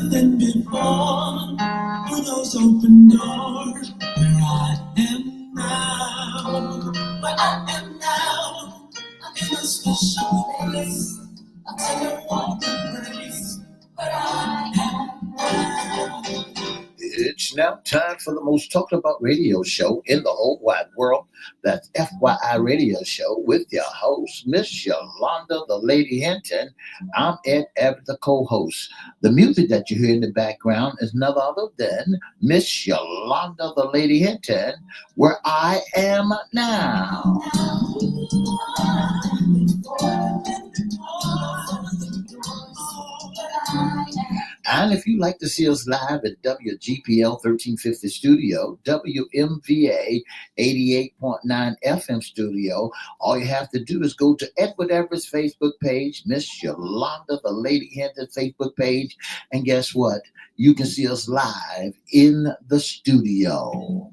than before. Through those open doors, where I am now, where I am now, I'm in a special place. I'll take a walk in grace, where I am now. It's now time for the most talked about radio show in the whole wide world. That's FYI Radio Show with your host, Miss Yolanda, the Lady Hinton. I'm Ed Everette, the co-host. The music that you hear in the background is none other than Miss Yolanda, the Lady Hinton, where I am now. And if you'd like to see us live at WGPL 1350 Studio, WMVA 88.9 FM Studio, all you have to do is go to Edward Everett's Facebook page, Miss Yolanda, the Lady Hinton Facebook page, and guess what? You can see us live in the studio.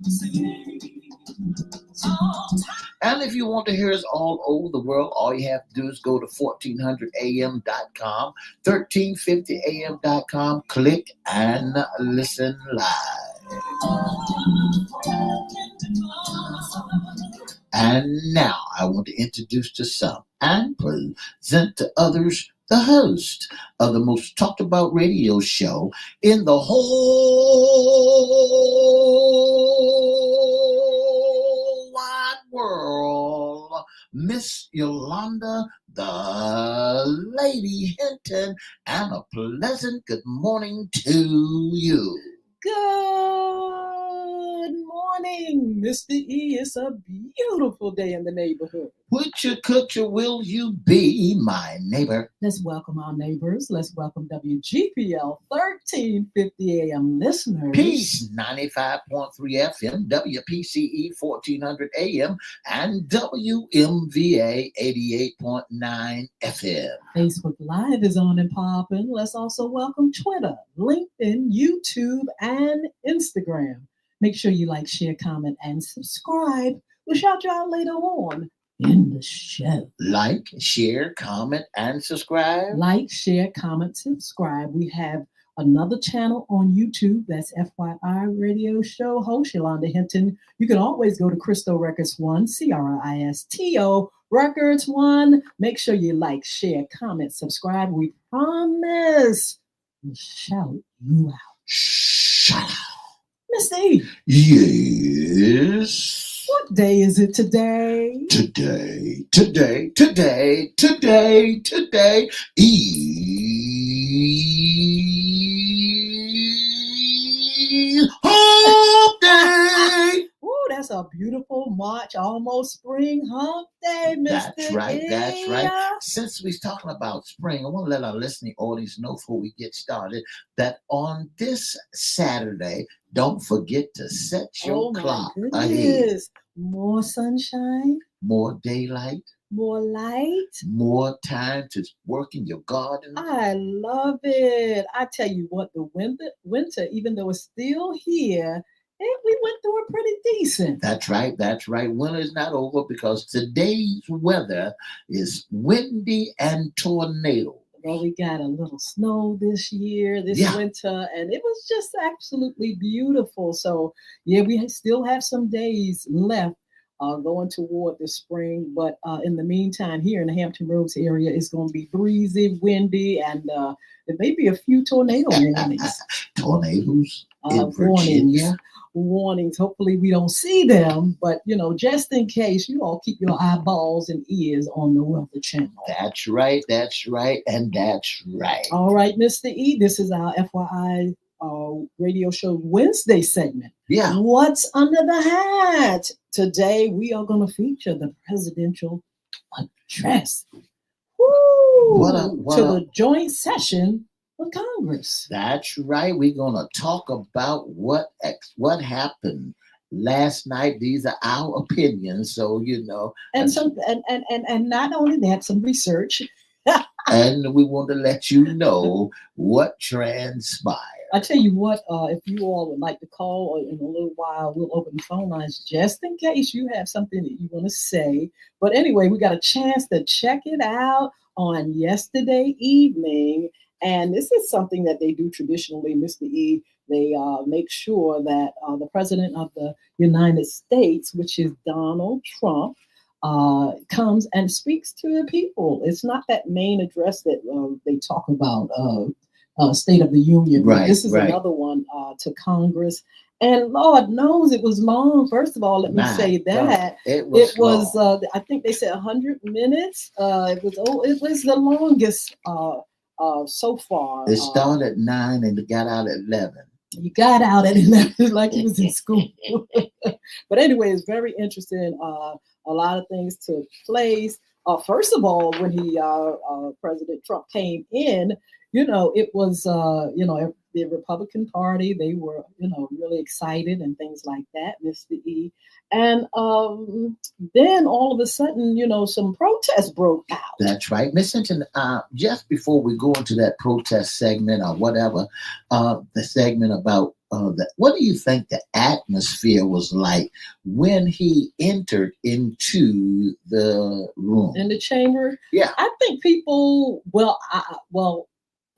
And if you want to hear us all over the world, all you have to do is go to 1400am.com, 1350am.com, click and listen live. And now I want to introduce to some and present to others the host of the most talked about radio show in the whole wide world, Miss Yolanda, the Lady Hinton, and a pleasant good morning to you. Good morning, Mr. E. It's a beautiful day in the neighborhood. Which culture will you be, my neighbor? Let's welcome our neighbors. Let's welcome WGPL 1350 AM listeners. Peace 95.3 FM, WPCE 1400 AM, and WMVA 88.9 FM. Facebook Live is on and popping. Let's also welcome Twitter, LinkedIn, YouTube, and Instagram. Make sure you like, share, comment, and subscribe. We'll shout you out later on in the show. Like, share, comment, and subscribe. Like, share, comment, subscribe. We have another channel on YouTube. That's FYI Radio Show host Yolanda Hinton. You can always go to Cristo Records 1, CRISTO Records 1. Make sure you like, share, comment, subscribe. We promise we'll shout you out. Shout out. Mr. E. Yes. What day is it today? Today. Hump Day. Ooh, that's a beautiful March, almost spring hump day, Mr. That's right. E. That's right. Since we're talking about spring, I want to let our listening audience know before we get started that on this Saturday, don't forget to set your clock ahead. More sunshine, more daylight, more light, more time to work in your garden. I love it. I tell you what, the winter, even though it's still here, we went through it pretty decent. That's right. Winter is not over because today's weather is windy and tornado. Well, we got a little snow this winter, and it was just absolutely beautiful. So, yeah, we still have some days left going toward the spring. But in the meantime, here in the Hampton Roads area, it's going to be breezy, windy, and there may be a few tornado warnings. Tornadoes in Virginia. Warnings. Hopefully we don't see them, but just in case, you all keep your eyeballs and ears on the Weather Channel. That's right, and that's right. All right, Mr. E, this is our FYI Radio Show Wednesday segment. Yeah. What's under the hat? Today we are going to feature the presidential address. Woo! The joint session of Congress. That's right. We're going to talk about what happened last night. These are our opinions, so and not only that, some research. And we want to let you know what transpired. I tell you what, if you all would like to call in a little while, we'll open the phone lines just in case you have something that you want to say. But anyway, we got a chance to check it out on yesterday evening. And this is something that they do traditionally, Mr. E. They make sure that the president of the United States, which is Donald Trump, comes and speaks to the people. It's not that main address that they talk about, State of the Union. Right, This is right. another one to Congress. And Lord knows it was long. First of all, let me My say that God, it was long. I think they said 100 minutes. It was the longest so far. It started at 9 and it got out at 11. You got out at 11 like he was in school. But anyway, it's very interesting. A lot of things took place. First of all, when President Trump came in, it was, the Republican Party, they were, really excited and things like that, Mr. E. And then all of a sudden, some protests broke out. That's right. Miss Hinton, just before we go into that protest segment or whatever, the segment about what do you think the atmosphere was like when he entered into the room? In the chamber? Yeah. I think people, well,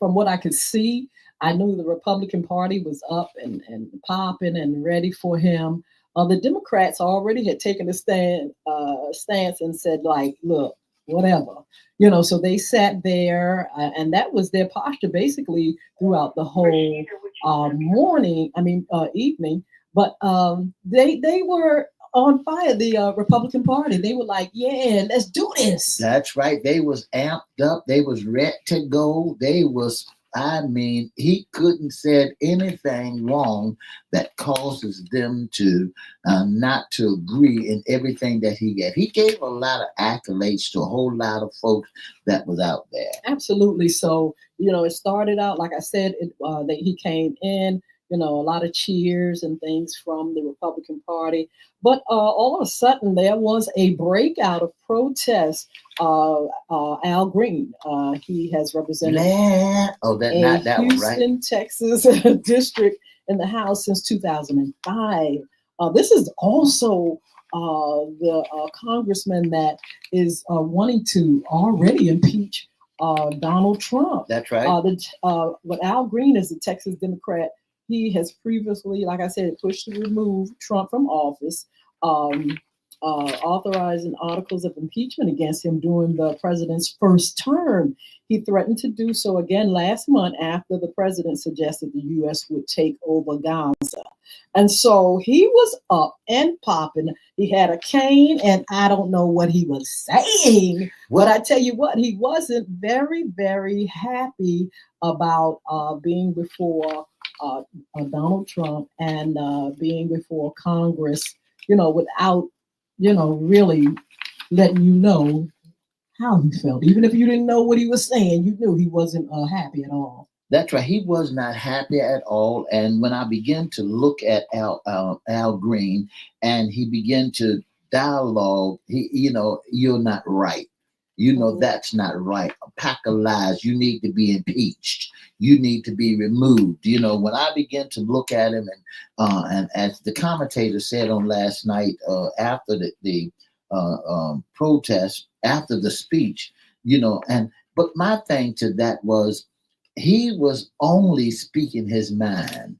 from what I could see, I knew the Republican Party was up and popping and ready for him. The Democrats already had taken a stance and said, like, look, whatever, so they sat there and that was their posture basically throughout the whole evening. But they were on fire, the Republican Party. They were like, yeah, let's do this. That's right. They was amped up. They was ready to go. He couldn't said anything wrong that causes them to not to agree in everything that he gave. He gave a lot of accolades to a whole lot of folks that was out there. Absolutely. So, it started out, like I said, that he came in, a lot of cheers and things from the Republican Party. But all of a sudden, there was a breakout of protests. Al Green, he has represented Houston, right? Texas district in the House since 2005. This is also the congressman that is wanting to already impeach Donald Trump. That's right. But Al Green is a Texas Democrat. He has previously, like I said, pushed to remove Trump from office, authorizing articles of impeachment against him during the president's first term. He threatened to do so again last month after the president suggested the U.S. would take over Gaza. And so he was up and popping. He had a cane, and I don't know what he was saying. But I tell you what, he wasn't very, very happy about being before Donald Trump and being before Congress, without, really letting you know how he felt. Even if you didn't know what he was saying, you knew he wasn't happy at all. That's right. He was not happy at all. And when I began to look at Al Green and he began to dialogue, you're not right. That's not right. A pack of lies. You need to be impeached. You need to be removed. When I began to look at him and as the commentator said on last night after the protest, after the speech, but my thing to that was he was only speaking his mind.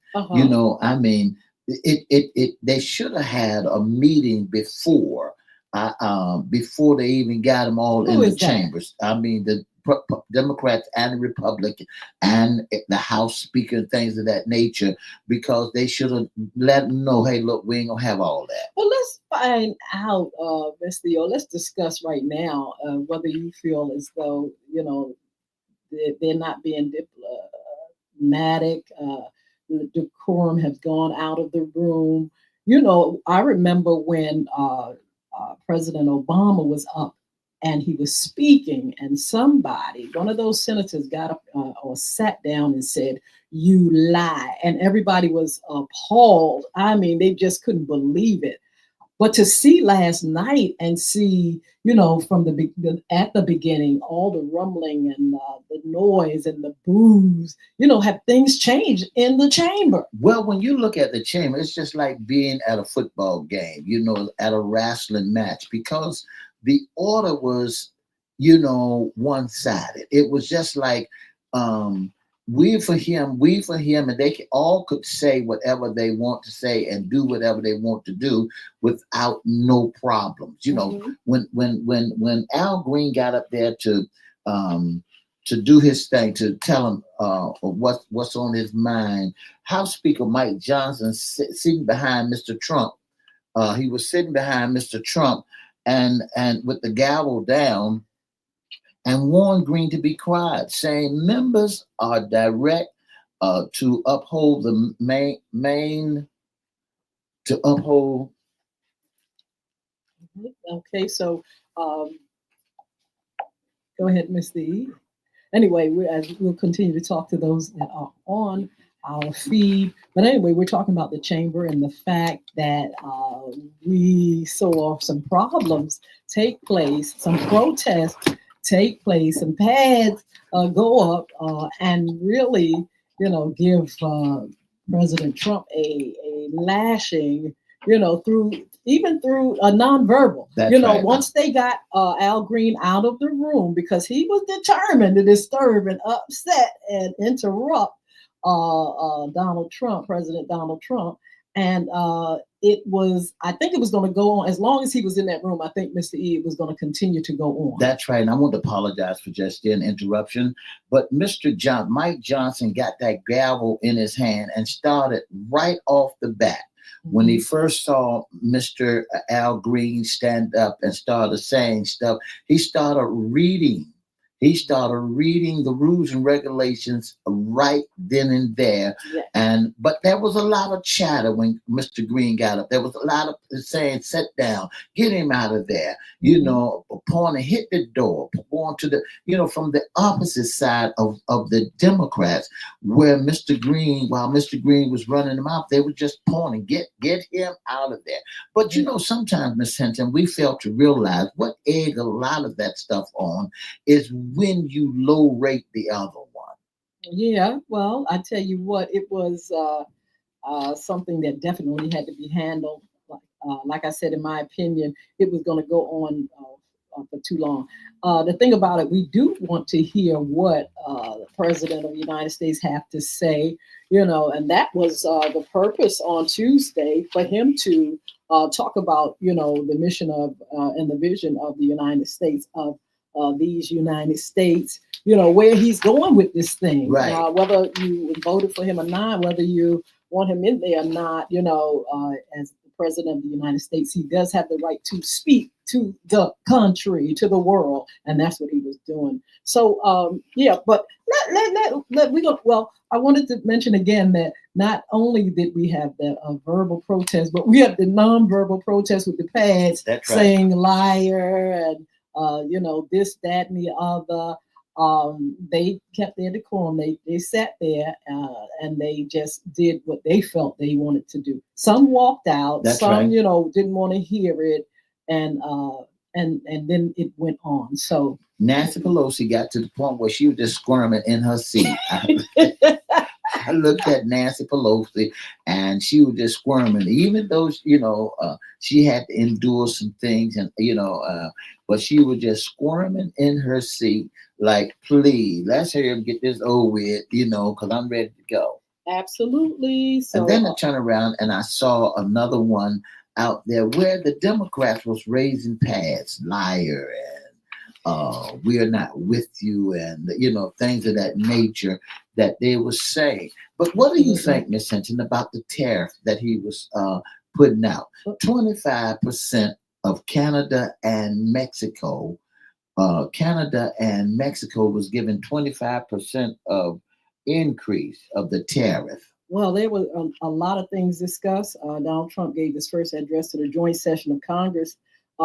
They should have had a meeting before they even got them all in the chambers. The Democrats and the Republicans and the House Speaker and things of that nature, because they should have let them know, hey, look, we ain't gonna have all that. Well, let's find out, Ms. Theo. Let's discuss right now whether you feel as though, they're not being diplomatic. The decorum has gone out of the room. I remember when President Obama was up and he was speaking, and one of those senators got up or sat down and said, "You lie." And everybody was appalled. They just couldn't believe it. But to see last night and see, from at the beginning, all the rumbling and the noise and the boos, have things changed in the chamber? Well, when you look at the chamber, it's just like being at a football game, at a wrestling match, because the order was, one-sided. It was just like we for him, and they all could say whatever they want to say and do whatever they want to do without no problems. When Al Green got up there to do his thing, to tell him what's on his mind, House Speaker Mike Johnson sitting behind Mr. Trump. He was sitting behind Mr. Trump and with the gavel down, and warned Green to be quiet, saying members are direct to uphold the main to uphold. Okay, so go ahead, Mr. E. Anyway, we'll continue to talk to those that are on our feed. But anyway, we're talking about the chamber and the fact that we saw some problems take place, some protests take place, some pads go up and really, give President Trump a lashing, through a nonverbal. That's right. Once they got Al Green out of the room, because he was determined to disturb and upset and interrupt President Donald Trump. And I think it was going to go on as long as he was in that room. I think Mr. E was going to continue to go on. That's right. And I want to apologize for just an interruption. But Mike Johnson got that gavel in his hand and started right off the bat. When he first saw Mr. Al Green stand up and started saying stuff, he started reading the rules and regulations right then and there. Yeah. But there was a lot of chatter when Mr. Green got up. There was a lot of saying, "Sit down, get him out of there." Pointing, hit the door, going to the, from the opposite side of the Democrats, while Mr. Green was running them out, they were just pointing, get him out of there. But sometimes, Miss Hinton, we fail to realize what egg a lot of that stuff on is when you low rate the other one. Yeah, well, I tell you what, it was something that definitely had to be handled. Like I said, in my opinion, it was going to go on for too long. The thing about it, we do want to hear what the President of the United States have to say, and that was the purpose on Tuesday for him to talk about, the mission of and the vision of the United States, of these United States, where he's going with this thing. Right. Whether you voted for him or not, whether you want him in there or not, as the President of the United States, he does have the right to speak to the country, to the world, and that's what he was doing. So, but we go. Well, I wanted to mention again that not only did we have the verbal protest, but we have the nonverbal protest with the pads saying liar and this, that, and the other. They kept their decorum. They sat there and they just did what they felt they wanted to do. Some walked out. That's some, right. Didn't want to hear it, and then it went on. So Nancy Pelosi got to the point where she was just squirming in her seat. I looked at Nancy Pelosi and she was just squirming, even though, she had to endure some things and, but she was just squirming in her seat like, please, let's hurry up and get this over with, because I'm ready to go. Absolutely. So, and then I turned around and I saw another one out there where the Democrats was raising pads, liar, and we are not with you, and things of that nature that they were saying. But what do you think, Ms. Hinton, about the tariff that he was putting out? 25% of Canada and Mexico. Canada and Mexico was given 25% of increase of the tariff. Well, there were a lot of things discussed. Donald Trump gave his first address to the joint session of Congress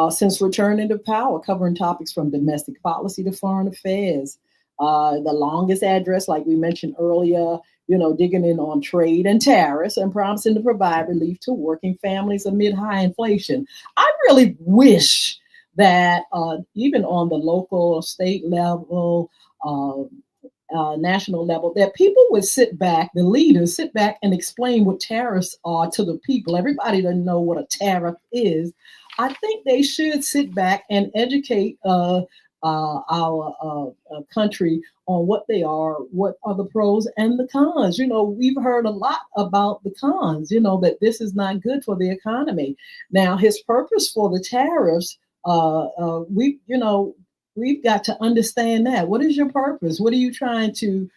since returning to power, covering topics from domestic policy to foreign affairs. The longest address, like we mentioned earlier, digging in on trade and tariffs and promising to provide relief to working families amid high inflation. I really wish that even on the local, state level, national level, that people would sit back, the leaders sit back and explain what tariffs are to the people. Everybody doesn't know what a tariff is. I think they should sit back and educate our country on what they are, what are the pros and the cons. We've heard a lot about the cons, that this is not good for the economy. Now, his purpose for the tariffs, we've got to understand that. What is your purpose? What are you trying to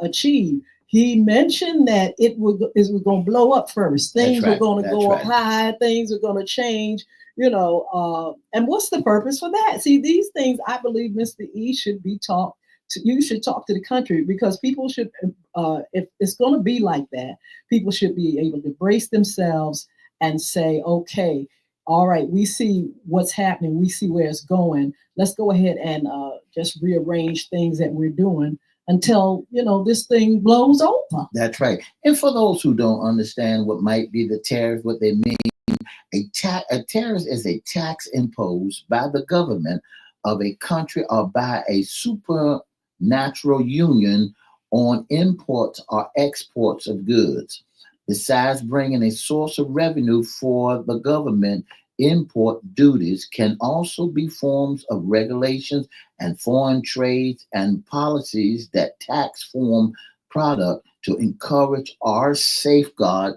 achieve? He mentioned that it was going to blow up first. Things were going to go up high. Things are going to change. And what's the purpose for that? See, these things, I believe, Mr. E, should be taught. You should talk to the country, because people should, if it's going to be like that, people should be able to brace themselves and say, okay, all right, we see what's happening. We see where it's going. Let's go ahead and just rearrange things that we're doing until, this thing blows over. That's right. And for those who don't understand what might be the tariff, what they mean, a tariff is a tax imposed by the government of a country or by a supernatural union on imports or exports of goods. Besides bringing a source of revenue for the government, import duties can also be forms of regulations and foreign trades and policies that tax foreign product to encourage or safeguard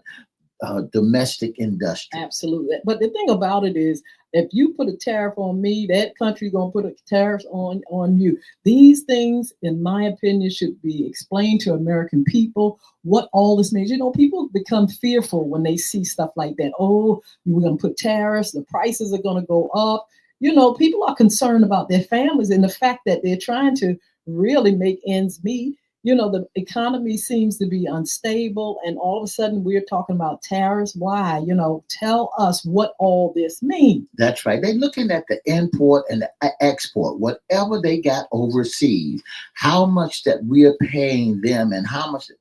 domestic industry. Absolutely. But the thing about it is, if you put a tariff on me, that country gonna put a tariff on you. These things, in my opinion, should be explained to American people what all this means. People become fearful when they see stuff like that. Oh, we're gonna put tariffs, the prices are gonna go up. People are concerned about their families and the fact that they're trying to really make ends meet. The economy seems to be unstable, and all of a sudden we're talking about tariffs. Why? Tell us what all this means. That's right. They're looking at the import and the export, whatever they got overseas, how much that we are paying them, and how much,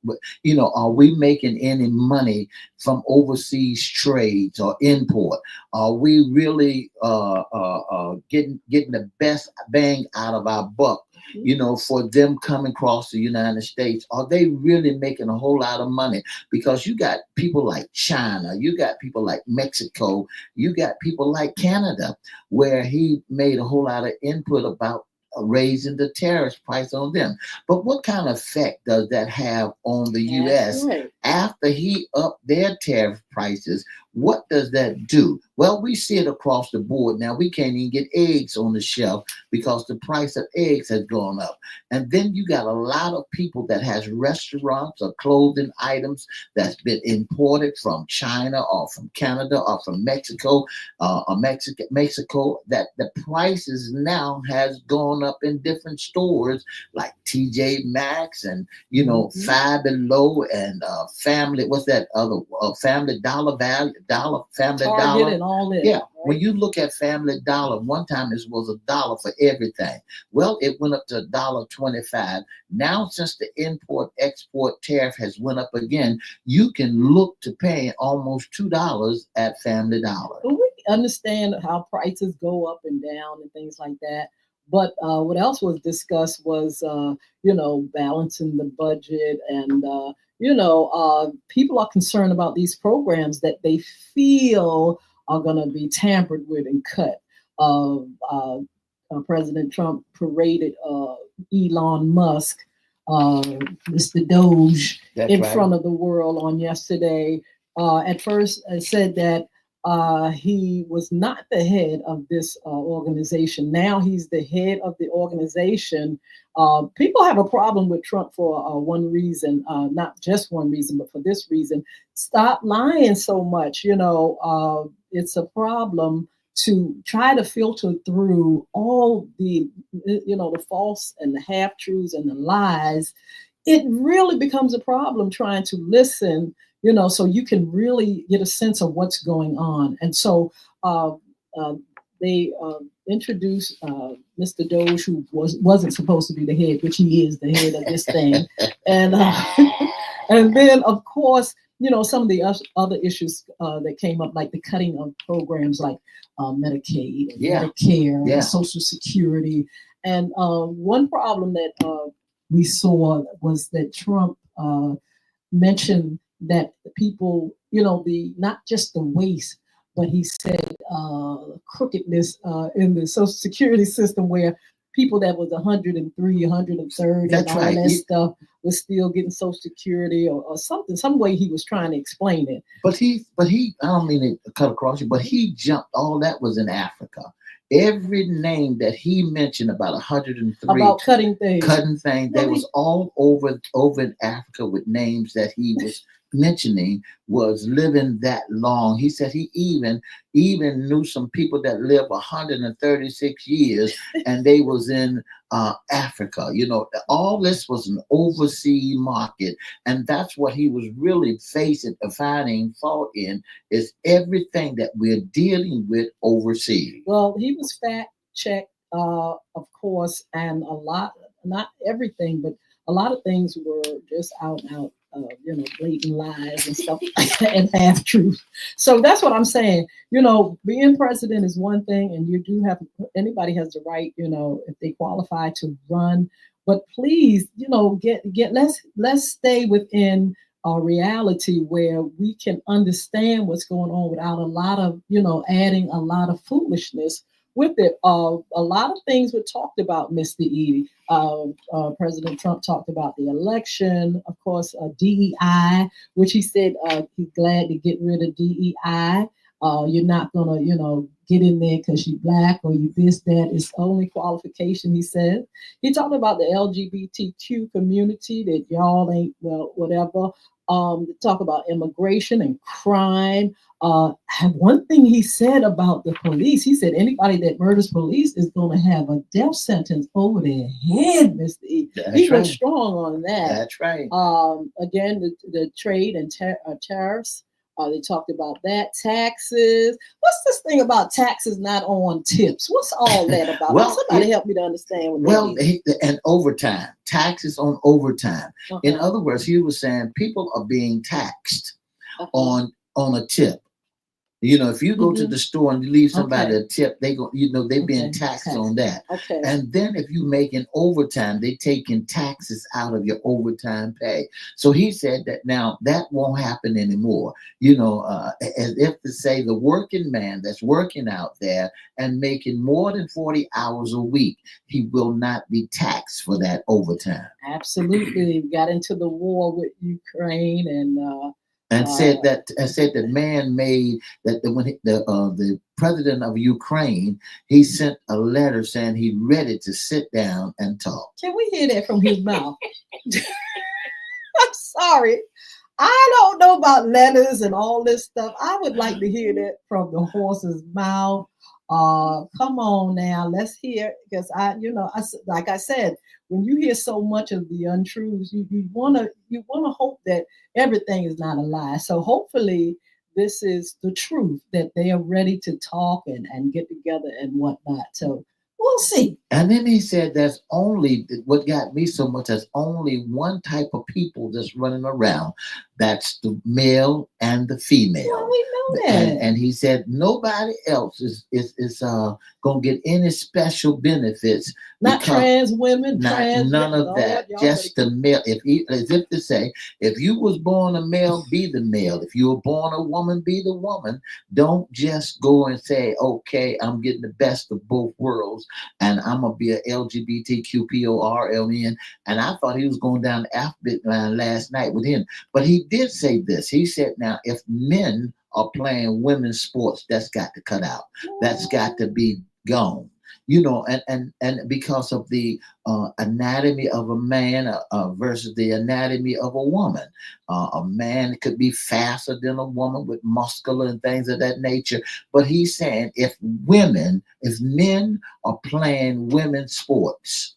are we making any money from overseas trades or import? Are we really getting the best bang out of our buck? For them coming across the United States? Are they really making a whole lot of money? Because you got people like China, you got people like Mexico, you got people like Canada, where he made a whole lot of input about raising the tariff price on them. But what kind of effect does that have on the U.S. after he upped their tariff prices? What does that do? Well, we see it across the board. Now, we can't even get eggs on the shelf because the price of eggs has gone up. And then you got a lot of people that has restaurants or clothing items that's been imported from China or from Canada or from Mexico Mexico, that the prices now has gone up in different stores like TJ Maxx and, Five Below and Family, what's that other, Family Dollar Value, Family Target Dollar. And all that. Yeah. Right? When you look at Family Dollar, one time it was $1 for everything. Well, it went up to $1.25. Now, since the import-export tariff has went up again, you can look to paying almost $2 at Family Dollar. Well, we understand how prices go up and down and things like that. But what else was discussed was, balancing the budget. And, people are concerned about these programs that they feel are going to be tampered with and cut. President Trump paraded Elon Musk, Mr. Doge, in front of the world on yesterday. At first, I said that he was not the head of this organization. Now he's the head of the organization. People have a problem with Trump for one reason, not just one reason, but for this reason. Stop lying so much. It's a problem to try to filter through all the, the false and the half-truths and the lies. It really becomes a problem trying to listen, so you can really get a sense of what's going on. And so they introduced Mr. Doge, who wasn't supposed to be the head, which he is the head of this thing. And and then, of course, some of the other issues that came up, like the cutting of programs like Medicaid, and Medicare, and Social Security. And one problem that we saw was that Trump mentioned that the people, not just the waste, but he said crookedness in the Social Security system, where people that was 103, 130, and That's all right. that stuff was still getting Social Security or something, some way he was trying to explain it. But he, I don't mean to cut across you, but he jumped. All that was in Africa. Every name that he mentioned, about 103, About cutting things. cutting things, they No, was he, all over in Africa with names that he was mentioning was living that long. He said he even knew some people that live 136 years, and they was in Africa. All this was an overseas market, and that's what he was really facing, finding fault in, is everything that we're dealing with overseas. well, he was fact checked, of course, and a lot, not everything, but a lot of things were just out and out, blatant lies and stuff and half truth. So that's what I'm saying. Being president is one thing, and you do have, anybody has the right, if they qualify to run. But please, get let's stay within a reality where we can understand what's going on without a lot of, adding a lot of foolishness with it. A lot of things were talked about, Mr. Edie. President Trump talked about the election, of course, DEI, which he said he's glad to get rid of DEI. You're not gonna, get in there because you're black or you this, that. It's only qualification, he said. He talked about the LGBTQ community, that y'all ain't, well, whatever. Talk about immigration and crime. One thing he said about the police, he said anybody that murders police is going to have a death sentence over their head, Mr. E. He went strong on that. That's right. Again, the trade and tariffs. They talked about that. Taxes. What's this thing about taxes not on tips? What's all that about? Well, somebody help me to understand what well, that means. and overtime, taxes on overtime. Uh-huh. In other words, he was saying people are being taxed Uh-huh. on a tip. If you go to the store and you leave somebody a tip, they're being taxed on that. Okay. And then if you making overtime, they taking taxes out of your overtime pay. So he said that now that won't happen anymore. As if to say the working man that's working out there and making more than 40 hours a week, he will not be taxed for that overtime. Absolutely. We got into the war with Ukraine and said that man made that when the president of Ukraine, he sent a letter saying he's ready to sit down and talk. Can we hear that from his mouth? I'm sorry. I don't know about letters and all this stuff. I would like to hear that from the horse's mouth. Come on now, let's hear, because like I said, when you hear so much of the untruths, you wanna hope that everything is not a lie. So hopefully this is the truth, that they are ready to talk and get together and whatnot. So we'll see. And then he said there's only, what got me so much, there's only one type of people that's running around. That's the male and the female. Well, we know that. And he said nobody else is gonna get any special benefits. Not trans women, none of that. Just the male. As if to say, if you was born a male, be the male. If you were born a woman, be the woman. Don't just go and say, okay, I'm getting the best of both worlds, and I'm gonna be a LGBTQPORLN. And I thought he was going down the alphabet line last night with him, but he did say this. He said, now if men are playing women's sports, that's got to cut out. That's got to be gone. And because of the anatomy of a man versus the anatomy of a woman. A man could be faster than a woman with muscular and things of that nature. But he's saying if men are playing women's sports,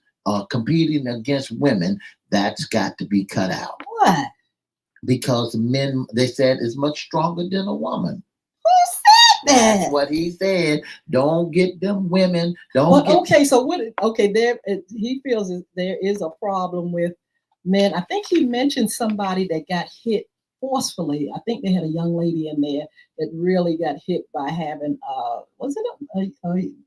competing against women, that's got to be cut out. What? Because men, they said, is much stronger than a woman. Who said that? That's what he said. Don't get them women. Okay, so what? Okay, he feels there is a problem with men. I think he mentioned somebody that got hit forcefully. I think they had a young lady in there that really got hit by having was it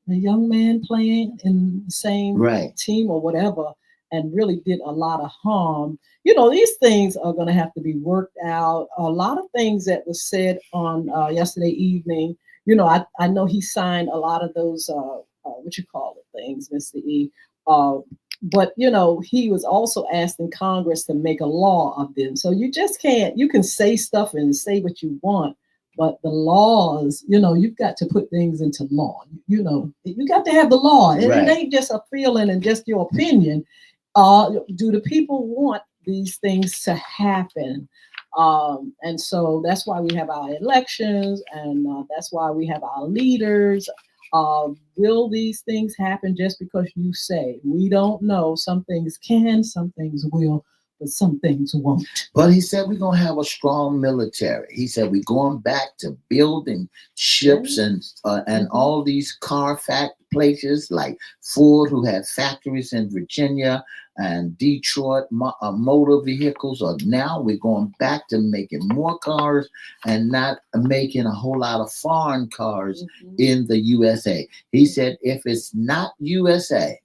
a young man playing in the same team or whatever, and really did a lot of harm. These things are going to have to be worked out. A lot of things that was said on yesterday evening. I know he signed a lot of those, what you call it, things, Mr. E, But he was also asking Congress to make a law of them. So you just can't. You can say stuff and say what you want, but the laws, you've got to put things into law. You got to have the law, and Right. it ain't just a feeling and just your opinion. Do the people want these things to happen? And so that's why we have our elections, and that's why we have our leaders. Will these things happen just because you say? We don't know. Some things can, some things will, but some things won't. But he said we're going to have a strong military. He said we're going back to building ships and all these car places like Ford, who had factories in Virginia and Detroit, motor vehicles. Or now we're going back to making more cars and not making a whole lot of foreign cars in the USA. He said if it's not USA,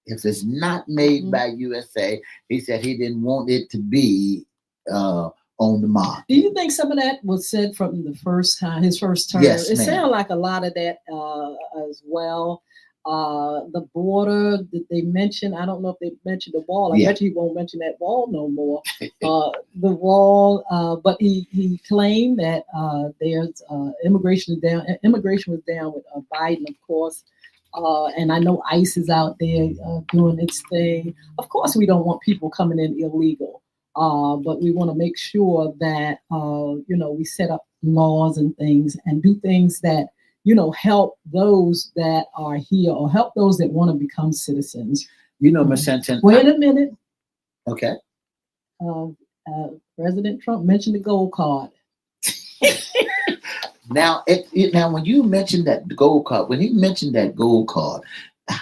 if it's not made by USA, he said he didn't want it to be on the market. Do you think some of that was said from the first time, his first term? Yes, it ma'am. sounded like a lot of that as well. The border that they mentioned, I don't know if they mentioned the wall. I bet you he won't mention that wall no more. The wall, but he claimed that there's immigration is down. Immigration was down with Biden, of course. And I know ICE is out there doing its thing. Of course, we don't want people coming in illegal, but we want to make sure that we set up laws and things and do things that help those that are here or help those that want to become citizens. Ms. Hinton. Wait a minute. Okay. President Trump mentioned the gold card. Now, when you mentioned that gold card, when he mentioned that gold card,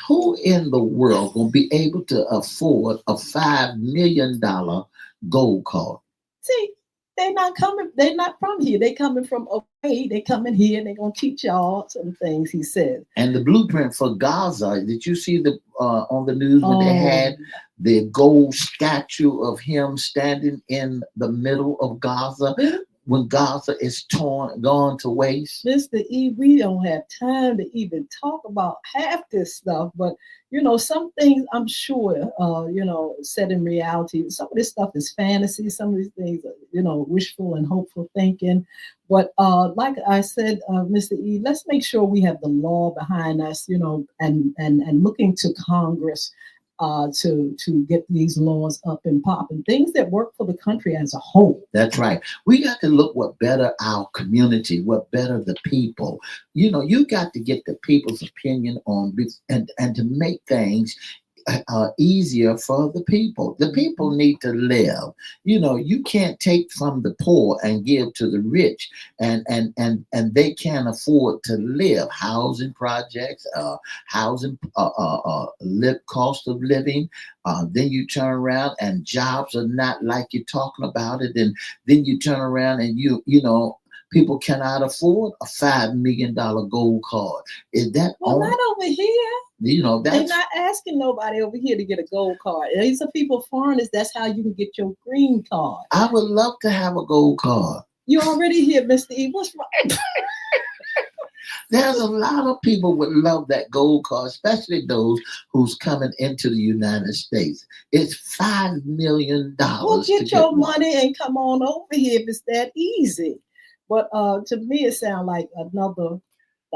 who in the world will be able to afford a $5 million gold card? See, they're not coming. They're not from here. They're coming from away. They're coming here and they're gonna teach y'all some things. He said. And the blueprint for Gaza. Did you see the on the news when they had the gold statue of him standing in the middle of Gaza? When Gaza is gone to waste? Mr. E, we don't have time to even talk about half this stuff, but some things I'm sure, set in reality. Some of this stuff is fantasy. Some of these things are, wishful and hopeful thinking. But like I said, Mr. E, let's make sure we have the law behind us, and looking to Congress to get these laws up and popping, things that work for the country as a whole. That's right. We got to look what better our community, what better the people. You got to get the people's opinion on and to make things easier for the people. The people need to live. You can't take from the poor and give to the rich, and they can't afford to live. Housing projects, housing, cost of living. Then you turn around and jobs are not like you're talking about it, and then you turn around and people cannot afford a $5 million gold card. Is that not over here? That's, they're not asking nobody over here to get a gold card. These are people, foreigners. That's how you can get your green card. I would love to have a gold card. You already here, Mr. E. What's wrong? There's a lot of people would love that gold card, especially those who's coming into the United States. It's $5 million. Well, get your money and come on over here if it's that easy. But to me, it sounds like another,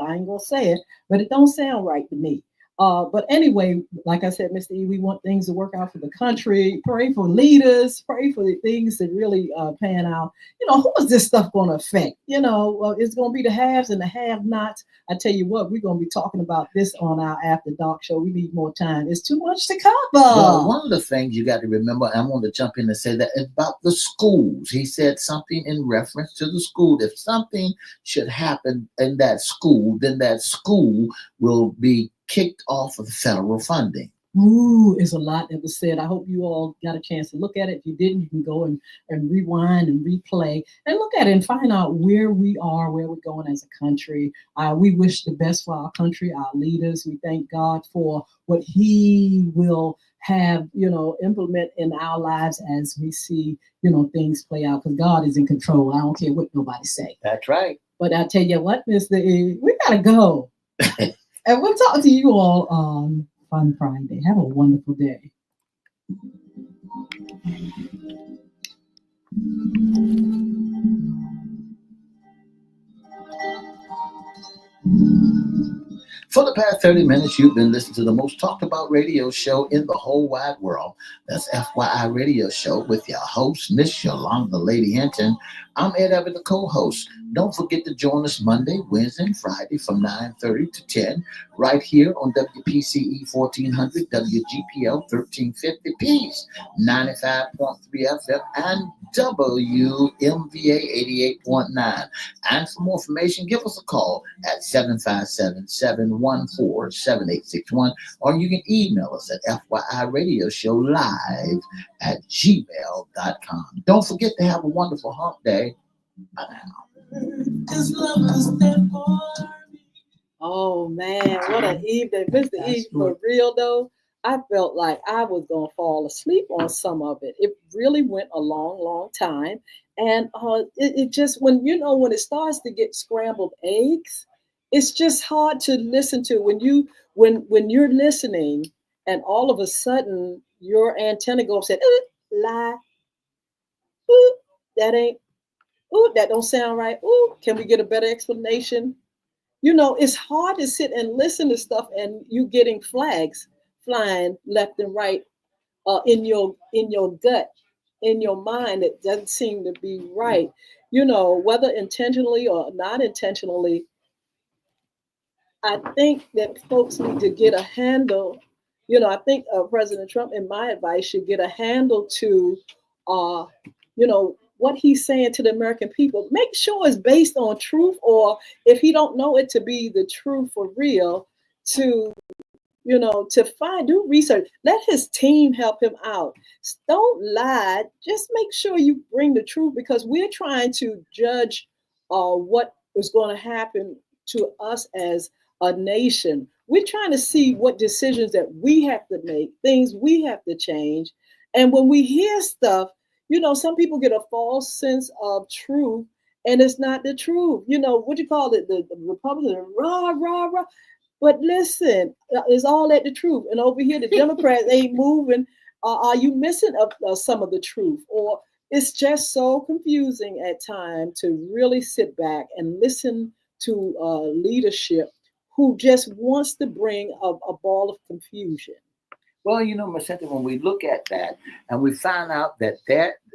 I ain't gonna say it, but it don't sound right to me. But anyway, like I said, Mr. E, we want things to work out for the country. Pray for leaders. Pray for the things that really pan out. Who is this stuff going to affect? It's going to be the haves and the have-nots. I tell you what, we're going to be talking about this on our After Dark show. We need more time. It's too much to cover. Well, one of the things you got to remember, I want to jump in and say that about the schools. He said something in reference to the school. If something should happen in that school, then that school will be kicked off of federal funding. Ooh, it's a lot that was said. I hope you all got a chance to look at it. If you didn't, you can go and rewind and replay and look at it and find out where we are, where we're going as a country. We wish the best for our country, our leaders. We thank God for what he will have, implement in our lives as we see, things play out, because God is in control. I don't care what nobody say. That's right. But I tell you what, Mr. E, we got to go. And we'll talk to you all on fun Friday. Have a wonderful day. For the past 30 minutes, you've been listening to the most talked about radio show in the whole wide world. That's FYI Radio Show with your host, Miss Yolanda Lady Hinton. I'm Ed Everett, the co-host. Don't forget to join us Monday, Wednesday, and Friday from 9:30 to 10 right here on WPCE 1400, WGPL 1350 Ps, 95.3 FM, and WMVA 88.9. And for more information, give us a call at 757-714-7861, or you can email us at FYIRadiosHowLive@gmail.com. Don't forget to have a wonderful hump day. Bye now. Oh man, what an evening. Mr. E, for real though, I felt like I was going to fall asleep on some of it. It really went a long, long time. And it just, when it starts to get scrambled eggs, it's just hard to listen to. When you're listening and all of a sudden your antenna goes and said, lie, ooh, that ain't, ooh, that don't sound right. Ooh, can we get a better explanation? It's hard to sit and listen to stuff and you getting flags flying left and right in your gut, in your mind. It doesn't seem to be right. Whether intentionally or not intentionally, I think that folks need to get a handle. I think President Trump, in my advice, should get a handle to, what he's saying to the American people. Make sure it's based on truth, or if he don't know it to be the truth for real, to do research. Let his team help him out. Don't lie. Just make sure you bring the truth, because we're trying to judge what is going to happen to us as a nation. We're trying to see what decisions that we have to make, things we have to change. And when we hear stuff, some people get a false sense of truth, and it's not the truth. What you call it, the Republicans, rah, rah, rah. But listen, it's all at the truth. And over here, the Democrats ain't moving. Are you missing some of the truth? Or it's just so confusing at times to really sit back and listen to leadership who just wants to bring a ball of confusion. Well, Marcenta, when we look at that and we find out that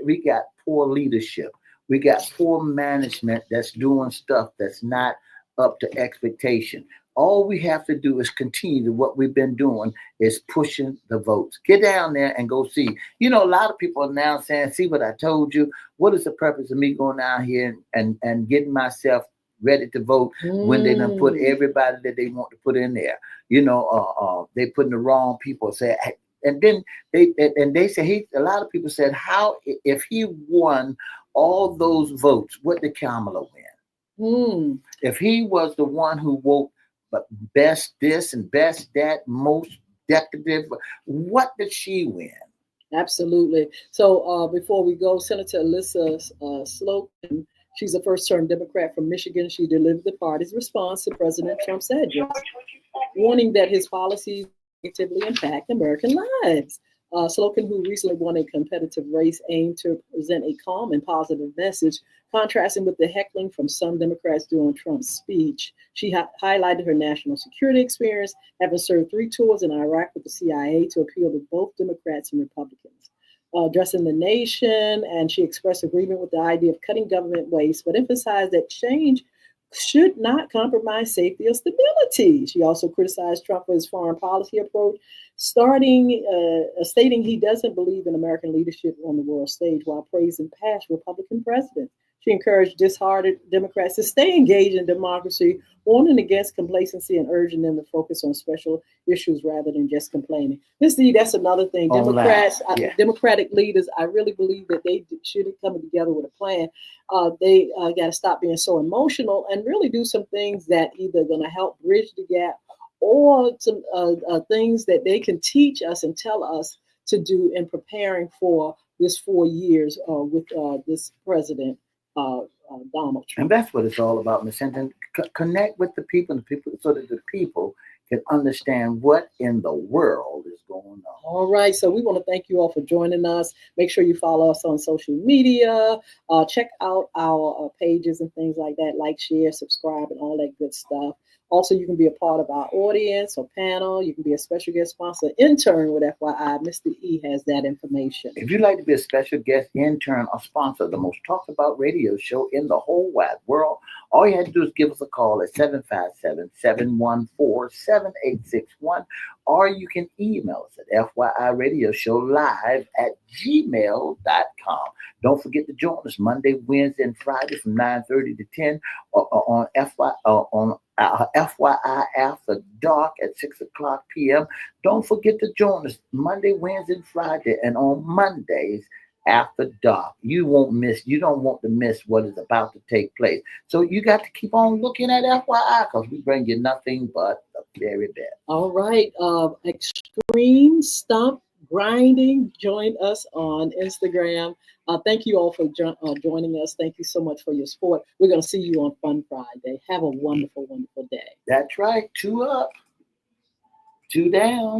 we got poor leadership, we got poor management that's doing stuff that's not up to expectation. All we have to do is continue to what we've been doing, is pushing the votes. Get down there and go see. A lot of people are now saying, see what I told you? What is the purpose of me going out here and getting myself ready to vote when they done put everybody that they want to put in there? They putting the wrong people. And then they say, a lot of people said, how, if he won all those votes, what did Kamala win? If he was the one who voted but best this and best that, most decorative, what did she win? Absolutely. So before we go, Senator Alyssa Slocum, she's a first-term Democrat from Michigan. She delivered the party's response to President Trump's address, warning that his policies negatively impact American lives. Slocum, who recently won a competitive race, aimed to present a calm and positive message, contrasting with the heckling from some Democrats during Trump's speech. She highlighted her national security experience, having served 3 tours in Iraq with the CIA, to appeal to both Democrats and Republicans. Addressing the nation, and she expressed agreement with the idea of cutting government waste, but emphasized that change should not compromise safety or stability. She also criticized Trump for his foreign policy approach, stating he doesn't believe in American leadership on the world stage, while praising past Republican presidents. She encouraged disheartened Democrats to stay engaged in democracy, warning against complacency and urging them to focus on special issues rather than just complaining. That's another thing. Democrats, Democratic leaders, I really believe that they should have come together with a plan. They got to stop being so emotional and really do some things that either going to help bridge the gap, or some things that they can teach us and tell us to do in preparing for this 4 years with this president, Donald Trump. And that's what it's all about, Ms. Hinton. Connect with the people, so that the people can understand what in the world is going on. All right, so we want to thank you all for joining us. Make sure you follow us on social media. Check out our pages and things like that. Like, share, subscribe, and all that good stuff. Also, you can be a part of our audience or panel. You can be a special guest sponsor, intern with FYI. Mr. E has that information. If you'd like to be a special guest, intern, or sponsor of the most talked about radio show in the whole wide world, all you have to do is give us a call at 757-714-7861, or you can email us at FYIRadiosHowLive@gmail.com. Don't forget to join us Monday, Wednesday, and Friday from 9:30 to 10 on FYI After Dark at 6 o'clock p.m. Don't forget to join us Monday, Wednesday, and Friday, and on Mondays after dark. You don't want to miss what is about to take place. So you got to keep on looking at FYI, because we bring you nothing but the very best. All right. Extreme Stump Grinding. Join us on Instagram. Thank you all for joining us. Thank you so much for your support. We're going to see you on Fun Friday. Have a wonderful, wonderful day. That's right. 2 up, 2 down.